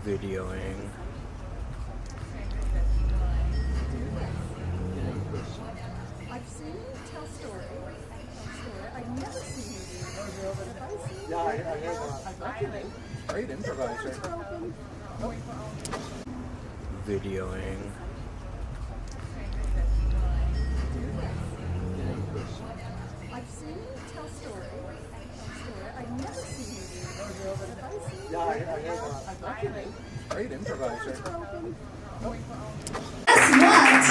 videoing. I've seen you tell story. I've never seen you do it, but if I've seen Yeah, I heard that. Great improviser. Videoing. I've seen you tell story. I've never seen you do it, but if I've seen Yeah, I heard that. Great improviser. Guess what?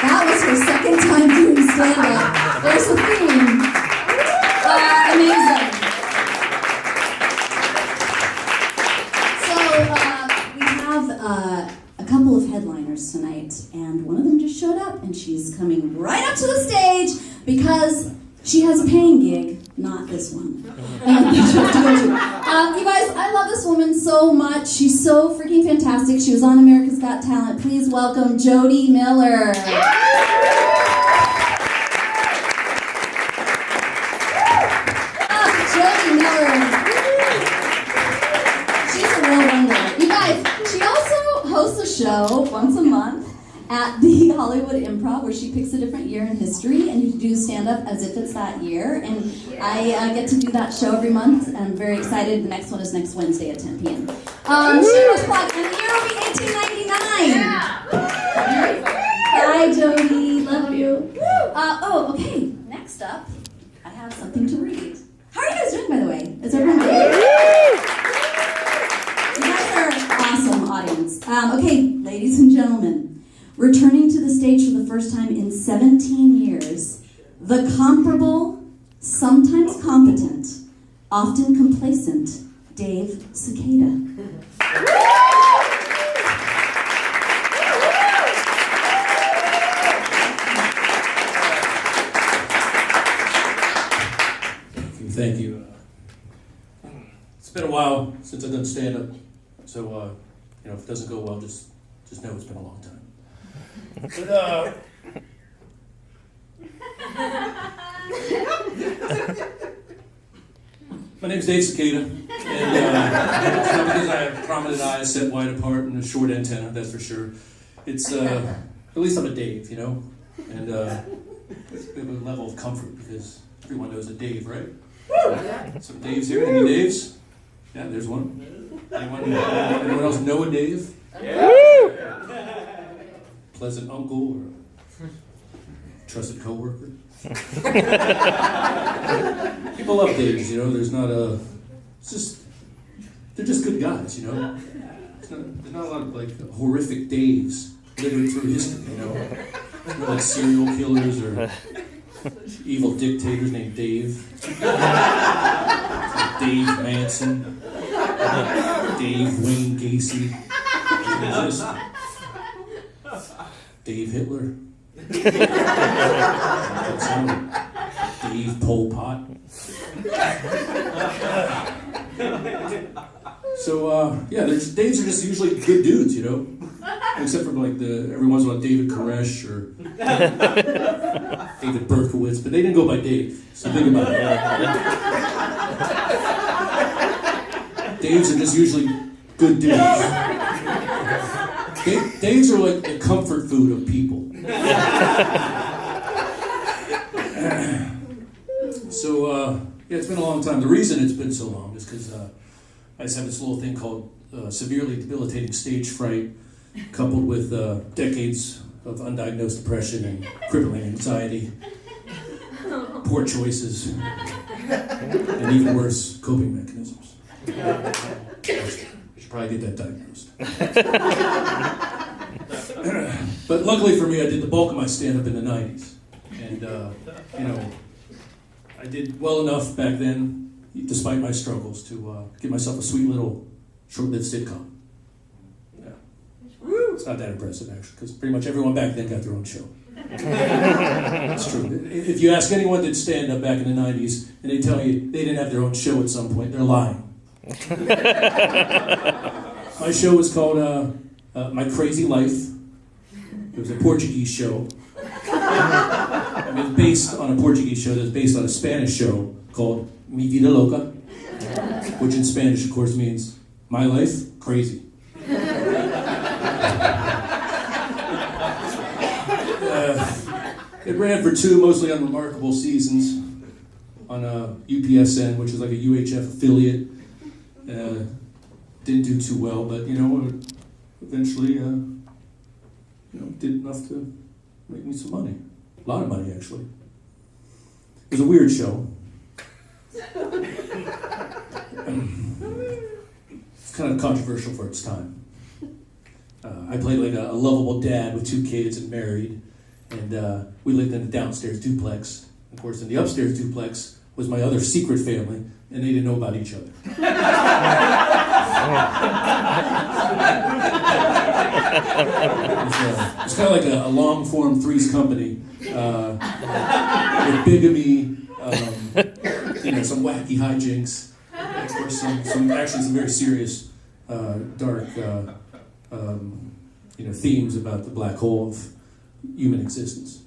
That was her second time doing stand-up. There's a theme. Amazing. So we have a couple of headliners tonight, and one of them just showed up, and she's coming right up to the stage because she has a paying gig, not this one. And she has to go to. You guys, I love this woman so much. She's so freaking fantastic. She was on America's Got Talent. Please welcome Jody Miller. Jody Miller. She's a real wonder. You guys, she also hosts a show once a month at the Hollywood Improv, where she picks a different year in history, and you do stand-up as if it's that year. And I get to do that show every month. I'm very excited. The next one is next Wednesday at 10 p.m. Shameless plug, and the year will be 1899. Hi, Jody. Love you. Okay. Next up, I have something to read. How are you guys doing, by the way? Is everyone good? You guys are an awesome audience. Okay, ladies and gentlemen. Returning to the stage for the first time in 17 years, the comparable, sometimes competent, often complacent, Dave Cicada. Thank you. It's been a while since I've done stand-up, so if it doesn't go well, just know it's been a long time. But, my name's Dave Cicada, and it's not because I have prominent eyes set wide apart and a short antenna, that's for sure. It's, at least I'm a Dave, and it's a bit of a level of comfort because everyone knows a Dave, right? Some Daves here, any Daves? Yeah, there's one. Anyone else know a Dave? Pleasant uncle or trusted coworker. People love Daves, there's not they're just good guys, There's not a lot of horrific Daves living through history, There's no serial killers or evil dictators named Dave. Dave Manson, Dave Wayne Gacy. Dave Hitler. Dave Pol Pot. So, Daves are just usually good dudes, Except for every once in a while David Koresh or David Berkowitz, but they didn't go by Dave, so think about it. Daves are just usually good dudes. Daves are like the comfort food of people. It's been a long time. The reason it's been so long is because I just have this little thing called severely debilitating stage fright, coupled with decades of undiagnosed depression and crippling anxiety, poor choices, and even worse, coping mechanisms. I should probably get that diagnosed. But luckily for me, I did the bulk of my stand-up in the 90s. And, I did well enough back then, despite my struggles, to give myself a sweet little short-lived sitcom. Yeah. It's not that impressive, actually, because pretty much everyone back then got their own show. It's true. If you ask anyone that did stand-up back in the 90s, and they tell you they didn't have their own show at some point, they're lying. My show was called My Crazy Life. It was a Portuguese show. It was based on a Portuguese show that was based on a Spanish show called Mi Vida Loca, which in Spanish, of course, means My life, crazy. It ran for 2 mostly unremarkable seasons on UPSN, which is like a UHF affiliate. Didn't do too well, but eventually, did enough to make me some money. A lot of money, actually. It was a weird show. It's kind of controversial for its time. I played like a lovable dad with 2 kids and married, and we lived in a downstairs duplex. Of course, in the upstairs duplex was my other secret family, and they didn't know about each other. It's kind of like a long-form Three's Company with bigamy, some wacky hijinks, and of course some very serious, dark, themes about the black hole of human existence.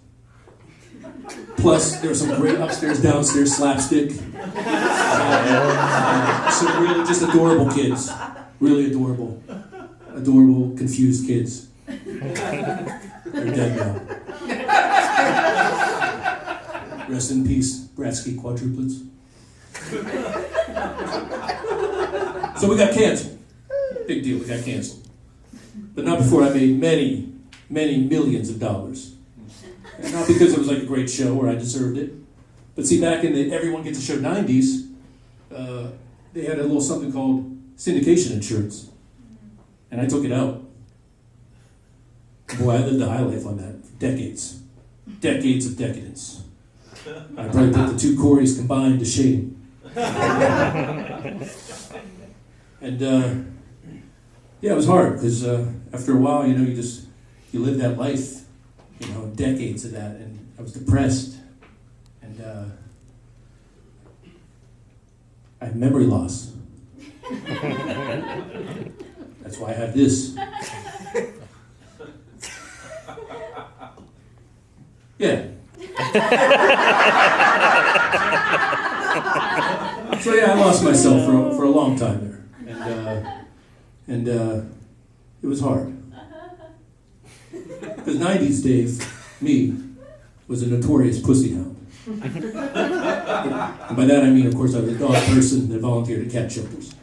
Plus, there was some great upstairs, downstairs slapstick. Some really just adorable kids. Really adorable. Adorable, confused kids. They're dead now. Rest in peace, Bratsky quadruplets. So we got canceled. Big deal, we got canceled. But not before I made many, many millions of dollars. And not because it was like a great show or I deserved it. But see, back in the Everyone Gets a Show 90s, they had a little something called syndication insurance. And I took it out. Boy, I lived a high life on that for decades. Decades of decadence. I probably put the 2 Corys combined to shame. And it was hard because after a while, you live that life, decades of that, and I was depressed, and I have memory loss. That's why I have this. Yeah. So I lost myself for a long time there, and it was hard. Because 90s Dave, me, was a notorious pussy hound. And by that I mean, of course, I was a dog person that volunteered at cat shelters.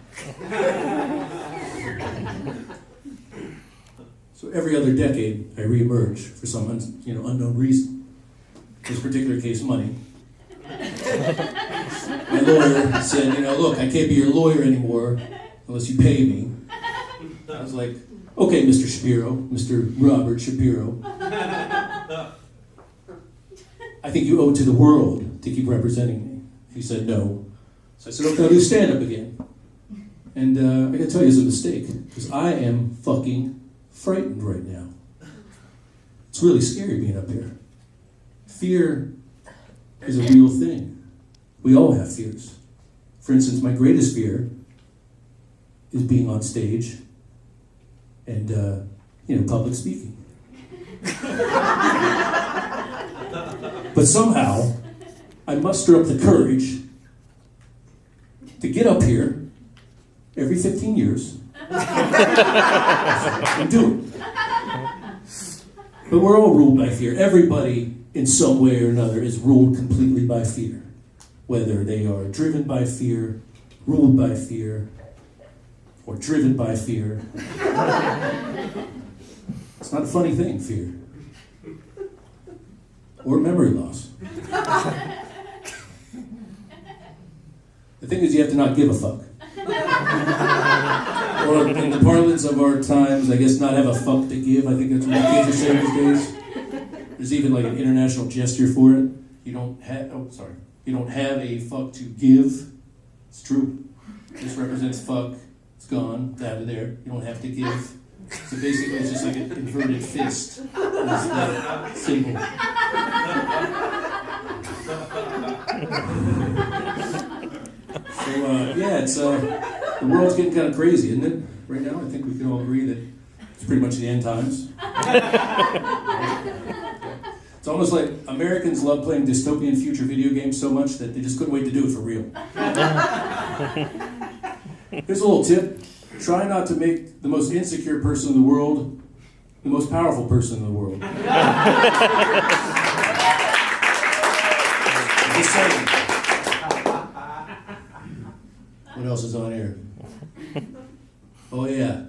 So every other decade, I reemerge for some unknown reason. In this particular case, money. My lawyer said, look, I can't be your lawyer anymore unless you pay me. I was like, okay, Mr. Shapiro, Mr. Robert Shapiro. I think you owe it to the world to keep representing me. He said no. So I said, okay, I'll do stand-up again. And I gotta tell you, it's a mistake, because I am fucking frightened right now. It's really scary being up here. Fear is a real thing. We all have fears. For instance, my greatest fear is being on stage and, public speaking. But somehow, I muster up the courage to get up here every 15 years and do it. But we're all ruled by fear. Everybody, in some way or another, is ruled completely by fear. Whether they are driven by fear, ruled by fear, or driven by fear. It's not a funny thing, fear. Or memory loss. The thing is, you have to not give a fuck. Or in the parlance of our times, I guess not have a fuck to give. I think that's what kids are saying these days. There's even like an international gesture for it. You don't have a fuck to give. It's true. This represents fuck. It's gone. It's out of there. You don't have to give. So basically, it's just like an inverted fist. That's the symbol. So it's the world's getting kind of crazy, isn't it? Right now, I think we can all agree that it's pretty much the end times. It's almost like Americans love playing dystopian future video games so much that they just couldn't wait to do it for real. Here's a little tip. Try not to make the most insecure person in the world the most powerful person in the world. Just saying. What else is on here? Oh yeah.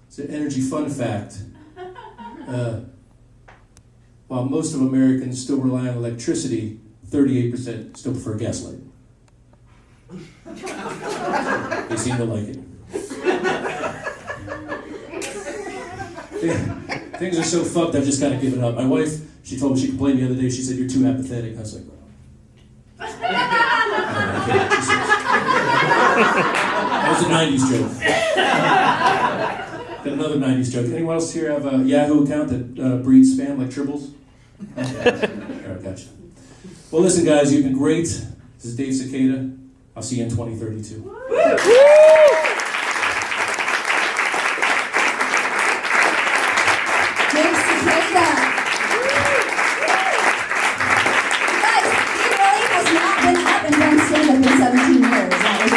It's an energy fun fact. While most of Americans still rely on electricity, 38% still prefer gaslight. They seem to like it. Things are so fucked, I've just kind of given up. My wife, she told me, she complained the other day, she said, "You're too apathetic." I was like, that was a 90s joke. Got another 90s joke. Anyone else here have a Yahoo account that breeds spam like tribbles? All right, gotcha. Well, listen, guys, you've been great. This is Dave Cicada. I'll see you in 2032. Dave Cicada. Guys, he really has not been up and done stand-up in 17 years. That was a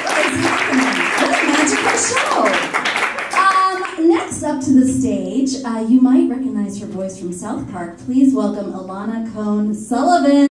what is happening? What a magical show. Next up to the stage, you might recognize her voice from South Park. Please welcome Alana Cohn Sullivan.